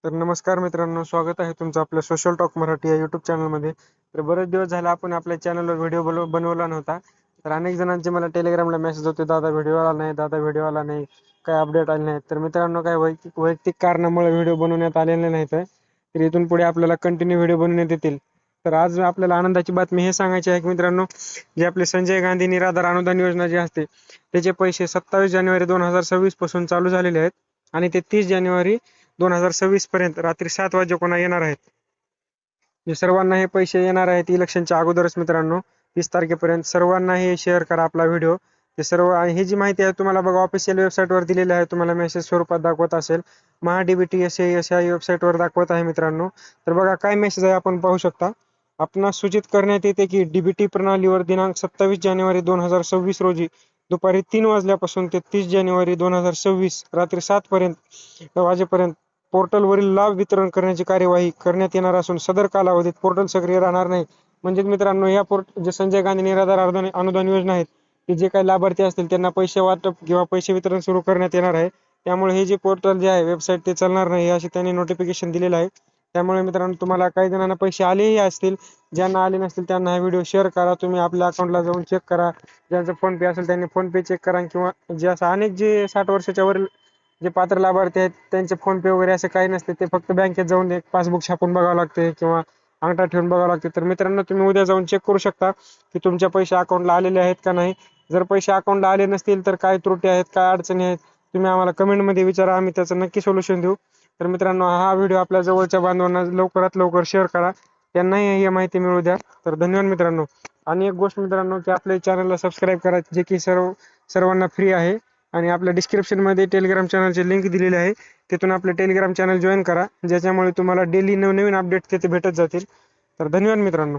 तर नमस्कार मित्रांनो, स्वागत आहे तुमचं आपल्या सोशल टॉक मराठी या यूट्यूब चॅनलमध्ये. तर बरेच दिवस झाले आपण आपल्या चॅनलवर व्हिडिओ बनवला नव्हता. तर अनेक जणांचे मला टेलिग्रामला मेसेज होते, दादा व्हिडिओ आला नाही, दादा व्हिडिओ आला नाही, काय अपडेट आले नाही. तर मित्रांनो, काय वैयक्तिक कारणामुळे व्हिडिओ बनवण्यात आलेले नाहीत. तर इथून पुढे आपल्याला कंटिन्यू व्हिडिओ बनवण्यात येतील. तर आज आपल्याला आनंदाची बातमी हे सांगायची आहे की मित्रांनो, जे आपले संजय गांधी निराधार अनुदान योजना जी असते त्याचे पैसे 27 जानेवारी 2026 पासून चालू झालेले आहेत आणि ते 30 जानेवारी 2026 पर्यंत रात्री 7 वाजेपर्यंत येणार आहेत. जे सर्वांना हे पैसे येणार आहेत इलेक्शनच्या अगोदरच मित्रांनो, 30 तारखेपर्यंत सर्वांना हे शेअर करा आपला व्हिडिओ. ते सर्व आणि ही जी माहिती आहे तुम्हाला बघा ऑफिशियल वेबसाईटवर दिलेली आहे, तुम्हाला मेसेज स्वरूपात दाखवत असेल. MahaDBT या वेबसाईटवर दाखवत आहे मित्रांनो. तर बघा काय मेसेज आहे आपण पाहू शकता. आपणास सूचित करण्यात येते की डीबीटी प्रणालीवर दिनांक 27 जानेवारी 2026 रोजी दुपारी 3 वाजल्यापासून ते 30 जानेवारी 2026 रात्री 7 वाजेपर्यंत पोर्टलवरील लाभ वितरण करण्याची कार्यवाही करण्यात येणार असून सदर कालावधीत पोर्टल सक्रिय राहणार नाही. म्हणजे मित्रांनो, या जे संजय गांधी निराधार अनुदान योजना आहेत, ते जे काही लाभार्थी असतील त्यांना पैसे वाटप किंवा पैसे वितरण सुरू करण्यात येणार आहे. त्यामुळे हे जे पोर्टल जे आहे वेबसाईट ते चालणार नाही असे त्यांनी नोटिफिकेशन दिलेलं आहे. त्यामुळे मित्रांनो, तुम्हाला काही जणांना पैसे आलेही असतील, ज्यांना आले नसतील त्यांना हा व्हिडिओ शेअर करा. तुम्ही आपल्या अकाउंटला जाऊन चेक करा. ज्यांचं फोन पे असेल त्यांनी फोन पे चेक करा किंवा जे असं अनेक जे 60 वर्षाच्या वरील जे पात्र लाभार्थी आहेत त्यांचे फोन पे वगैरे असे काही नसते. ते फक्त बँकेत जाऊन एक पासबुक छापून बघावं लागते किंवा अंगठा ठेवून बघावं लागते. तर मित्रांनो, तुम्ही उद्या जाऊन चेक करू शकता की तुमच्या पैसे अकाउंटला आलेले आहेत का नाही. जर पैसे अकाउंटला आले नसतील तर काय त्रुटी आहेत, काय अडचणी आहेत, तुम्ही आम्हाला कमेंटमध्ये विचारा, आम्ही त्याचं नक्की सोल्युशन देऊ. तर मित्रांनो, हा व्हिडिओ आपल्या जवळच्या बांधवांना लवकरात लवकर शेअर करा, त्यांनाही ही माहिती मिळू द्या. तर धन्यवाद मित्रांनो. आणि एक गोष्ट मित्रांनो, की आपल्या चॅनलला सबस्क्राईब करा, जे की सर्वांना फ्री आहे. आणि आपल्या डिस्क्रिप्शनमध्ये टेलिग्राम चॅनलची लिंक दिलेली आहे, तिथून आपले टेलिग्राम चॅनल जॉईन करा, ज्याच्यामुळे तुम्हाला डेली नवनवीन अपडेट तिथे भेटत जातील. तर धन्यवाद मित्रांनो.